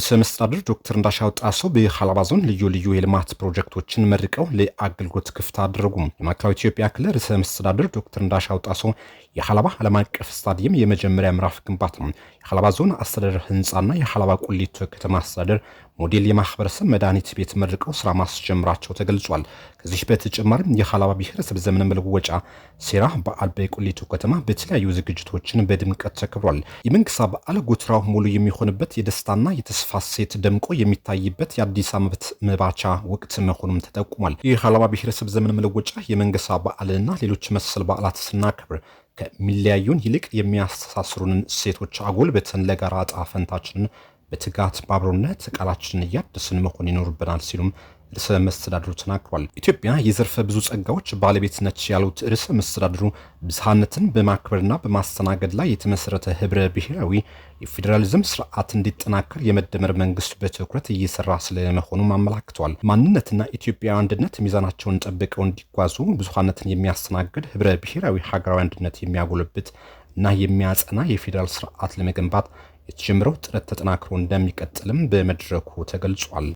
ርዕሰ መስተዳድር ዶክተር እንዳሻው ጣሰው በሀላባ ዞን ልዩ የልማት ፕሮጀክቶችን መርቀው ለአገልግሎት ክፍት አደረጉ። የማዕከላዊ ኢትዮጵያ ክልል ርዕሰ መስተዳድር ዶክተር እንዳሻው ጣሰው የሀላባ ዓለም አቀፍ ስታዲየም የመጀመሪያ ምዕራፍ ግንባታ ነው። የሀላባ ዞን አስተዳደር ህንፃና የሀላባ ቁሊቶ ከተማ አስተዳደር ሞዴል የማህበረሰብ መድኃኒት ቤት መርቀው ስራ ማስጀመራቸው ተገልጿል። ከዚህ በተጨማሪም የሀላባ ብሔረሰብ ዘመን መለወጫ ሴራ በዓል በቁሊቶ ከተማ በተለያዩ ዝግጅቶችን በድምቀት ተከብሯል። የመንግስት በዓል ጎትራው ሙሉ የሚሆንበት የደስታና የተስፋ ሴት ደምቆ የሚታይበት የአዲስ ዓመት መባቻ ወቅት መሆኑም ተጠቁሟል። የሀላባ ብሔረሰብ ዘመን መለወጫ የመንግስት በዓልና ሌሎች መሰል በዓላት ስናከብር ከሚለያዩን ይልቅ የሚያስተሳስሩንን እሴቶች አጎልብተን ለጋራ ዕጣ ፈንታችንን በትጋት በአብሮነት ቃላችንን እያደስን መሆን ይኖርብናል ሲሉም ርዕሰ መስተዳድሩ ተናግሯል። ኢትዮጵያ የዘርፈ ብዙ ጸጋዎች ባለቤት ነች ያሉት ርዕሰ መስተዳድሩ ብዝሃነትን በማክበርና በማስተናገድ ላይ የተመሰረተ ህብረ ብሔራዊ የፌዴራሊዝም ስርዓት እንዲጠናከር የመደመር መንግስት በትኩረት እየሰራ ስለመሆኑም አመላክተዋል። ማንነትና ኢትዮጵያዊ አንድነት ሚዛናቸውን ጠብቀው እንዲጓዙ ብዙሃነትን የሚያስተናግድ ህብረ ብሔራዊ ሀገራዊ አንድነት የሚያጎለብት እና የሚያጸና የፌዴራል ስርዓት ለመገንባት የተጀመረው ጥረት ተጠናክሮ እንደሚቀጥልም በመድረኩ ተገልጿል።